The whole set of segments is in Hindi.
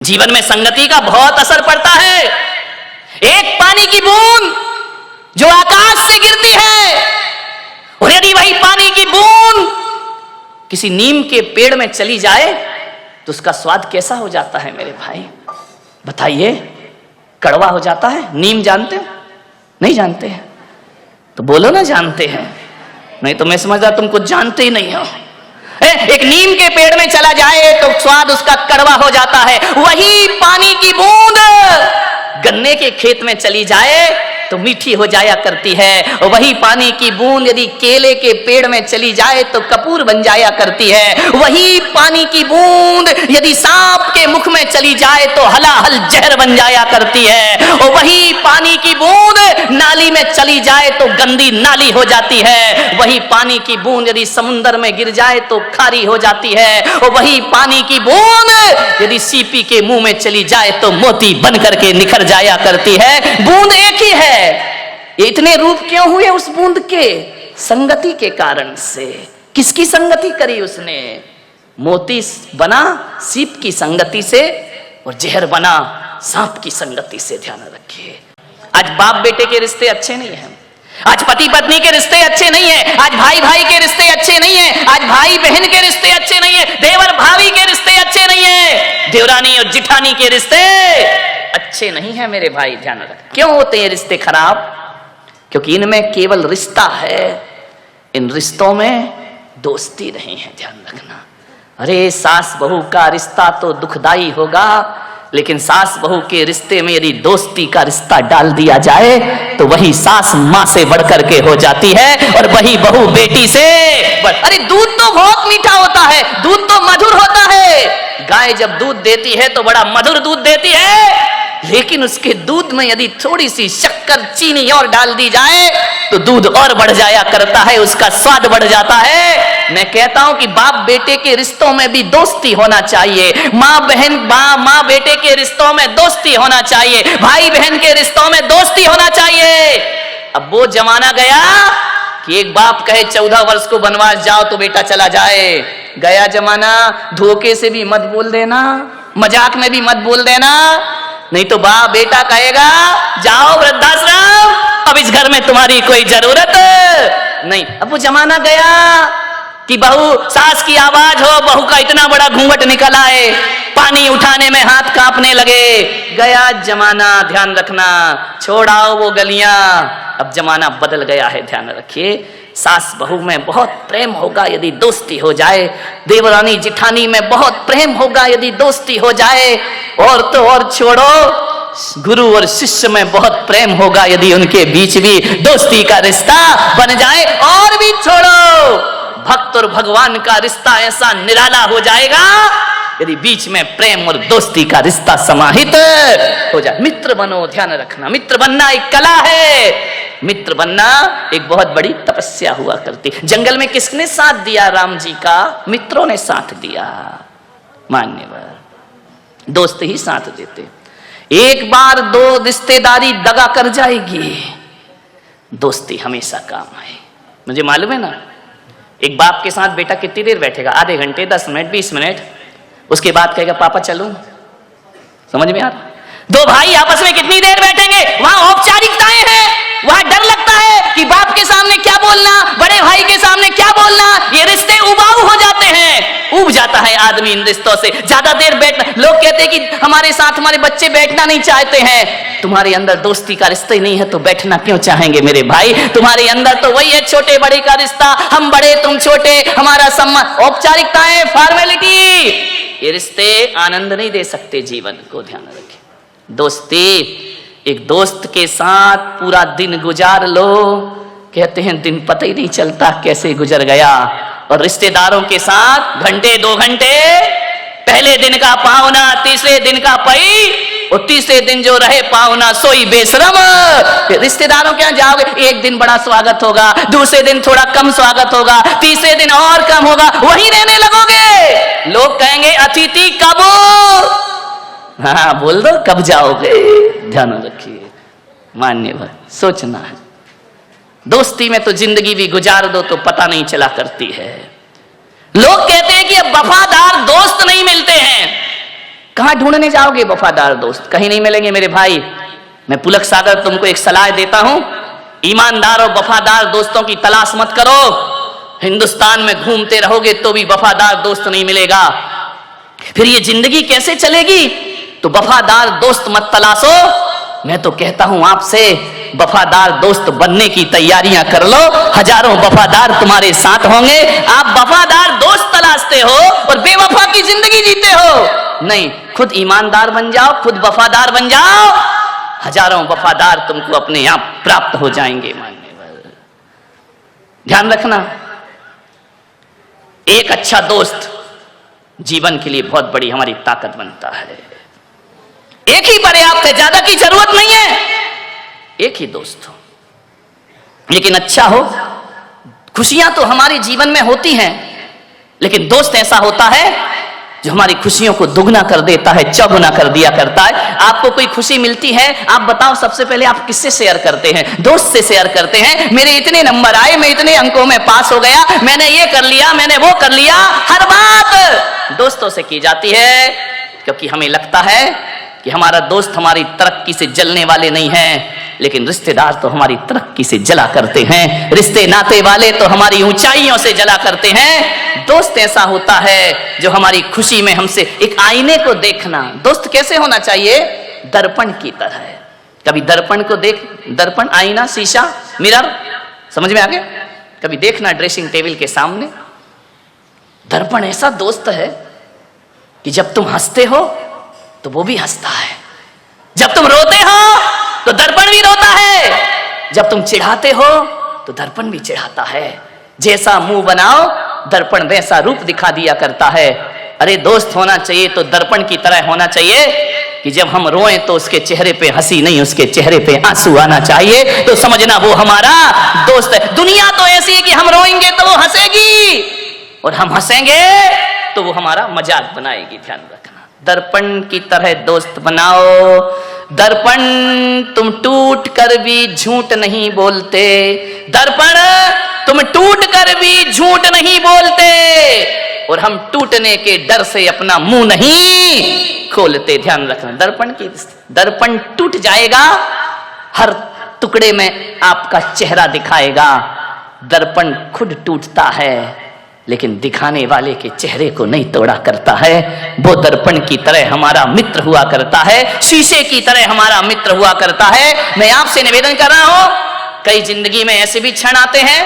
जीवन में संगति का बहुत असर पड़ता है। एक पानी की बूंद जो आकाश से गिरती है और यदि वही पानी की बूंद किसी नीम के पेड़ में चली जाए तो उसका स्वाद कैसा हो जाता है मेरे भाई, बताइए। कड़वा हो जाता है। नीम जानते हो? नहीं जानते हैं तो बोलो ना जानते हैं, नहीं तो मैं समझता तुम कुछ जानते ही नहीं हो। एक नीम के पेड़ में चला जाए तो स्वाद उसका कड़वा हो जाता है। वही पानी की बूंद गन्ने के खेत में चली जाए तो मीठी हो जाया करती है। और वही पानी की बूंद यदि केले के पेड़ में चली जाए तो कपूर बन जाया करती है। वही पानी की बूंद यदि सांप के मुख में चली जाए तो हलाहल जहर बन जाया करती है। और वही पानी की बूंद नाली में चली जाए तो गंदी नाली हो जाती है। वही पानी की बूंद यदि समुद्र में गिर जाए तो खारी हो जाती है। और वही पानी की बूंद यदि सीपी के मुंह में चली जाए तो मोती बन करके निखर जाया करती है। बूंद एक ही है। ये इतने रूप क्यों हुए उस बूंद के? संगति के कारण से। किसकी संगति करी उसने? मोती बना सीप की संगति से और जहर बना सांप की संगति से। ध्यान रखिए, आज बाप बेटे के रिश्ते अच्छे नहीं हैं, आज पति पत्नी के रिश्ते अच्छे नहीं है, आज भाई भाई के रिश्ते अच्छे नहीं है, आज भाई बहन के रिश्ते अच्छे नहीं है, देवर भाभी के रिश्ते अच्छे नहीं है, देवरानी और जिठानी के रिश्ते अच्छे नहीं है मेरे भाई। ध्यान रख। क्यों होते हैं रिश्ते खराब? क्योंकि इनमें केवल रिश्ता है, इन रिश्तों में दोस्ती नहीं है। ध्यान रखना। अरे सास बहू का रिश्ता तो दुखदाई होगा, लेकिन सास बहू के रिश्ते में यदि दोस्ती का रिश्ता डाल दिया जाए तो वही सास मां से बढ़कर के हो जाती है और वही बहू बेटी से। अरे दूध तो बहुत मीठा होता है, दूध तो मधुर होता है। गाय जब दूध देती है तो बड़ा मधुर दूध देती है, लेकिन उसके दूध में यदि थोड़ी सी शक्कर चीनी और डाल दी जाए तो दूध और बढ़ जाया करता है, उसका स्वाद बढ़ जाता है। मैं कहता हूं कि बाप बेटे के रिश्तों में भी दोस्ती होना चाहिए, माँ बहन माँ बेटे के रिश्तों में दोस्ती होना चाहिए, भाई बहन के रिश्तों में दोस्ती होना चाहिए। अब वो जमाना गया कि एक बाप कहे 14 वर्ष को वनवास जाओ तो बेटा चला जाए। गया जमाना। धोखे से भी मत बोल देना, मजाक में भी मत बोल देना, नहीं तो बाप बेटा कहेगा जाओ वृद्धाश्रम, अब इस घर में तुम्हारी कोई जरूरत नहीं। अब वो जमाना गया कि बहू सास की आवाज हो, बहू का इतना बड़ा घूंघट निकल आए, पानी उठाने में हाथ कांपने लगे। गया जमाना। ध्यान रखना। छोड़ाओ वो गलियां। अब जमाना बदल गया है। ध्यान रखिए। सास बहू में बहुत प्रेम होगा यदि दोस्ती हो जाए, देवरानी जिठानी में बहुत प्रेम होगा यदि दोस्ती हो जाए, और तो और छोड़ो गुरु और शिष्य में बहुत प्रेम होगा यदि उनके बीच भी दोस्ती का रिश्ता बन जाए। और भी छोड़ो, भक्त और भगवान का रिश्ता ऐसा निराला हो जाएगा यदि बीच में प्रेम और दोस्ती का रिश्ता समाहित हो जाए। मित्र बनो। ध्यान रखना। मित्र बनना एक कला है, मित्र बनना एक बहुत बड़ी तपस्या हुआ करती। जंगल में किसने साथ दिया राम जी का? मित्रों ने साथ दिया। मान्यवर दोस्त ही साथ देते। एक बार दो रिश्तेदारी दगा कर जाएगी, दोस्ती हमेशा काम आए। मुझे मालूम है ना, एक बाप के साथ बेटा कितनी देर बैठेगा? आधे घंटे, 10 मिनट, 20 मिनट। उसके बाद कहेगा पापा चलूं। समझ में आ रहा? दो भाई आपस में कितनी देर बैठेंगे? वहां औपचारिकताएं हैं, वहां डर लगता है कि बाप के सामने क्या बोलना, बड़े भाई के सामने क्या बोलना। ये रिश्ते उबाऊ हो जाते हैं, उब जाता है आदमी इन रिश्तों से। ज्यादा देर बैठना, लोग कहते हैं कि हमारे साथ हमारे बच्चे बैठना नहीं चाहते हैं। तुम्हारे अंदर दोस्ती का रिश्ता ही नहीं है तो बैठना क्यों चाहेंगे मेरे भाई? तुम्हारे अंदर तो वही है छोटे बड़े का रिश्ता, हम बड़े तुम छोटे, हमारा सम्मान। औपचारिकताएं, फॉर्मेलिटी, ये रिश्ते आनंद नहीं दे सकते जीवन को। ध्यान रखें। दोस्ती, एक दोस्त के साथ पूरा दिन गुजार लो, कहते हैं दिन पता ही नहीं चलता कैसे गुजर गया। और रिश्तेदारों के साथ घंटे 2 घंटे, पहले दिन का पावना, तीसरे दिन का पई, और तीसरे दिन जो रहे पावना सोई बेशरम। रिश्तेदारों के यहाँ जाओगे, एक दिन बड़ा स्वागत होगा, दूसरे दिन थोड़ा कम स्वागत होगा, तीसरे दिन और कम होगा, वहीं रहने लगोगे। लोग कहेंगे अतिथि कब? हाँ बोल दो कब जाओगे। ध्यान रखिए। मान्यवर सोचना है। दोस्ती में तो जिंदगी भी गुजार दो तो पता नहीं चला करती है। लोग कहते हैं कि अब वफादार दोस्त नहीं मिलते हैं। कहां ढूंढने जाओगे वफादार दोस्त? कहीं नहीं मिलेंगे मेरे भाई। मैं पुलक सागर तुमको एक सलाह देता हूं, ईमानदार और वफादार दोस्तों की तलाश मत करो। हिंदुस्तान में घूमते रहोगे तो भी वफादार दोस्त नहीं मिलेगा, फिर ये जिंदगी कैसे चलेगी? तो वफादार दोस्त मत तलाशो। मैं तो कहता हूं आपसे, वफादार दोस्त बनने की तैयारियां कर लो, हजारों वफादार तुम्हारे साथ होंगे। आप वफादार दोस्त तलाशते हो और बेवफा की जिंदगी जीते हो। नहीं, खुद ईमानदार बन जाओ, खुद वफादार बन जाओ, हजारों वफादार तुमको अपने आप प्राप्त हो जाएंगे। ध्यान रखना, एक अच्छा दोस्त जीवन के लिए बहुत बड़ी हमारी ताकत बनता है। एक ही पर्याप्त है, ज्यादा की जरूरत नहीं है। एक ही दोस्त हो, लेकिन अच्छा हो। खुशियां तो हमारे जीवन में होती हैं, लेकिन दोस्त ऐसा होता है जो हमारी खुशियों को दुगना कर देता है, चौगुना कर दिया करता है। आपको कोई खुशी मिलती है, आप बताओ सबसे पहले आप किससे शेयर करते हैं? दोस्त से शेयर करते हैं। मेरे इतने नंबर आए, मैं इतने अंकों में पास हो गया, मैंने ये कर लिया, मैंने वो कर लिया। हर बात दोस्तों से की जाती है, क्योंकि हमें लगता है कि हमारा दोस्त हमारी तरक्की से जलने वाले नहीं हैं, लेकिन रिश्तेदार तो हमारी तरक्की से जला करते हैं, रिश्ते नाते वाले तो हमारी ऊंचाइयों से जला करते हैं। दोस्त ऐसा होता है जो हमारी खुशी में हमसे एक आईने को देखना। दोस्त कैसे होना चाहिए? दर्पण की तरह। कभी दर्पण को देख, दर्पण, आईना, शीशा, मिरर, समझ में आ गया? कभी देखना ड्रेसिंग टेबल के सामने, दर्पण ऐसा दोस्त है कि जब तुम हंसते हो तो वो भी हंसता है, जब तुम रोते हो तो दर्पण भी रोता है, जब तुम चिढ़ाते हो तो दर्पण भी चिढ़ाता है। जैसा मुंह बनाओ दर्पण वैसा रूप दिखा दिया करता है। अरे दोस्त होना चाहिए तो दर्पण की तरह होना चाहिए कि जब हम रोएं तो उसके चेहरे पे हंसी नहीं, उसके चेहरे पे आंसू आना चाहिए, तो समझना वो हमारा दोस्त है। दुनिया तो ऐसी है कि हम रोएंगे तो वो हंसेगी और हम हंसेंगे तो वो हमारा मजाक बनाएगी। ध्यान रखना, दर्पण की तरह दोस्त बनाओ। दर्पण तुम टूट कर भी झूठ नहीं बोलते, दर्पण तुम टूट कर भी झूठ नहीं बोलते, और हम टूटने के डर से अपना मुंह नहीं खोलते। ध्यान रखना, दर्पण टूट जाएगा, हर टुकड़े में आपका चेहरा दिखाएगा। दर्पण खुद टूटता है, लेकिन दिखाने वाले के चेहरे को नहीं तोड़ा करता है। वो दर्पण की तरह हमारा मित्र हुआ करता है, शीशे की तरह हमारा मित्र हुआ करता है। मैं आपसे निवेदन कर रहा हूं, कई जिंदगी में ऐसे भी क्षण आते हैं,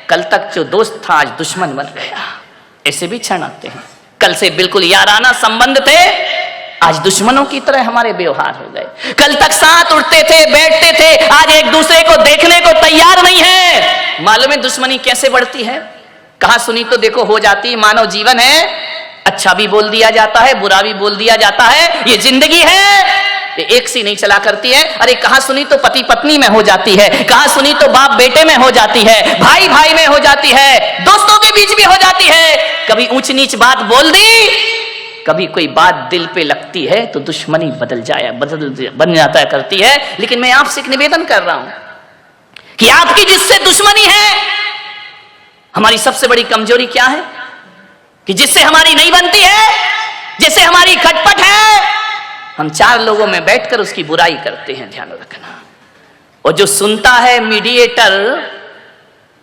कल तक जो दोस्त था आज दुश्मन बन गया। ऐसे भी क्षण आते हैं, कल से बिल्कुल याराना संबंध थे, आज दुश्मनों की तरह हमारे व्यवहार हो गए। कल तक साथ उठते थे, बैठते थे, आज एक दूसरे को देखने को तैयार नहीं है। मालूम है दुश्मनी कैसे बढ़ती है? कहा सुनी तो देखो हो जाती है। मानव जीवन है, अच्छा भी बोल दिया जाता है, बुरा भी बोल दिया जाता है, ये जिंदगी है, ये एक सी नहीं चला करती है। अरे कहा सुनी तो पति पत्नी में हो जाती है, कहा सुनी तो बाप बेटे में हो जाती है, भाई भाई में हो जाती है, दोस्तों के बीच भी हो जाती है। कभी ऊंच नीच बात बोल दी, कभी कोई बात दिल पे लगती है तो दुश्मनी बन जाता करती है। लेकिन मैं आपसे एक निवेदन कर रहा हूं कि आपकी जिससे दुश्मनी है, हमारी सबसे बड़ी कमजोरी क्या है? कि जिससे हमारी नहीं बनती है, जिससे हमारी खटपट है, हम चार लोगों में बैठकर उसकी बुराई करते हैं। ध्यान रखना, और जो सुनता है मीडिएटर,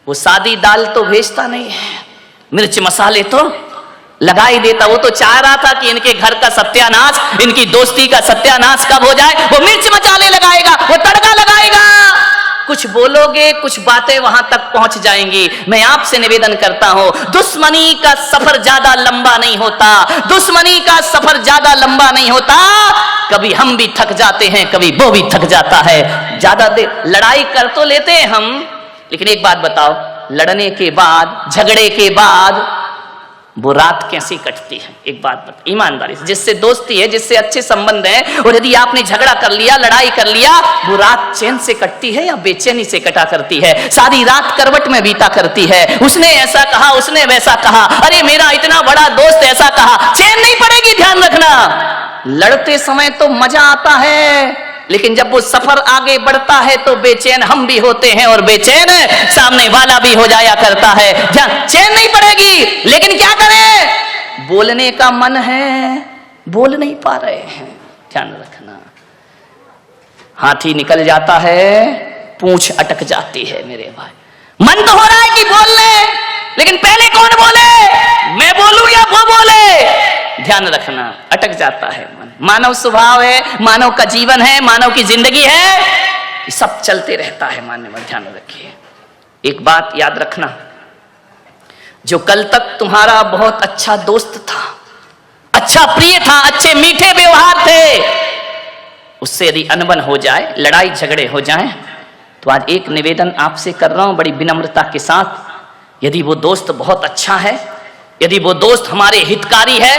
वो सादी दाल तो भेजता नहीं है, मिर्च मसाले तो लगा ही देता। वो तो चाह रहा था कि इनके घर का सत्यानाश, इनकी दोस्ती का सत्यानाश कब हो जाए, वो मिर्च मसाले लगाएगा, वो तड़का लगाएगा। कुछ बोलोगे, कुछ बातें वहां तक पहुंच जाएंगी। मैं आपसे निवेदन करता हूं, दुश्मनी का सफर ज्यादा लंबा नहीं होता, दुश्मनी का सफर ज्यादा लंबा नहीं होता। कभी हम भी थक जाते हैं, कभी वो भी थक जाता है। ज्यादा देर लड़ाई कर तो लेते हैं हम, लेकिन एक बात बताओ, लड़ने के बाद, झगड़े के बाद वो रात कैसी कटती है? एक बात बता, ईमानदारी से, जिससे दोस्ती है, जिससे अच्छे संबंध हैं, और यदि आपने झगड़ा कर लिया, लड़ाई कर लिया, वो रात चैन से कटती है या बेचैनी से कटा करती है? सारी रात करवट में बीता करती है। उसने ऐसा कहा, उसने वैसा कहा, अरे मेरा इतना बड़ा दोस्त ऐसा कहा, चैन नहीं पड़ेगी। ध्यान रखना, लड़ते समय तो मजा आता है, लेकिन जब वो सफर आगे बढ़ता है तो बेचैन हम भी होते हैं, और बेचैन सामने वाला भी हो जाया करता है। चैन नहीं पड़ेगी, लेकिन क्या करें? बोलने का मन है, बोल नहीं पा रहे हैं। ध्यान रखना, हाथी निकल जाता है, पूंछ अटक जाती है मेरे भाई। मन तो हो रहा है कि बोल ले, लेकिन पहले कौन बोले, मैं बोलूं या वो बोले? ध्यान रखना, अटक जाता है मन। मानव स्वभाव है, मानव का जीवन है, मानव की जिंदगी है, ये सब चलते रहता है। मानव, ध्यान रखिए, एक बात याद रखना, जो कल तक तुम्हारा बहुत अच्छा दोस्त था, अच्छा प्रिय था, अच्छे मीठे व्यवहार थे, उससे यदि अनबन हो जाए, लड़ाई झगड़े हो जाए, तो आज एक निवेदन आपसे कर रहा हूं बड़ी विनम्रता के साथ। यदि वो दोस्त बहुत अच्छा है, यदि वो दोस्त हमारे हितकारी है,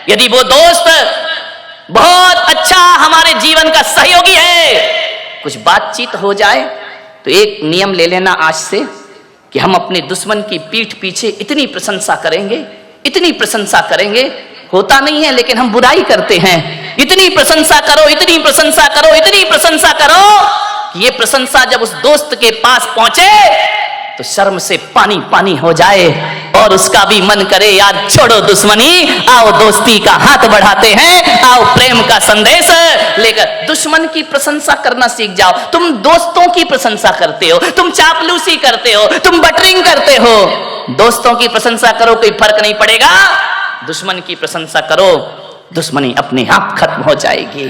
यदि वो दोस्त बहुत अच्छा हमारे जीवन का सहयोगी है, कुछ बातचीत हो जाए, तो एक नियम ले लेना आज से कि हम अपने दुश्मन की पीठ पीछे इतनी प्रशंसा करेंगे, इतनी प्रशंसा करेंगे, होता नहीं है लेकिन हम बुराई करते हैं। इतनी प्रशंसा करो, इतनी प्रशंसा करो, इतनी प्रशंसा करो कि ये प्रशंसा जब उस दोस्त के पास पहुंचे तो शर्म से पानी पानी हो जाए और उसका भी मन करे यार छोड़ो दुश्मनी, आओ दोस्ती का हाथ बढ़ाते हैं, आओ प्रेम का संदेश लेकर। दुश्मन की प्रशंसा करना सीख जाओ। तुम दोस्तों की प्रशंसा करते हो, तुम चापलूसी करते हो, तुम बटरिंग करते हो, दोस्तों की प्रशंसा करो, कोई फर्क नहीं पड़ेगा। दुश्मन की प्रशंसा करो, दुश्मनी अपने आप खत्म हो जाएगी।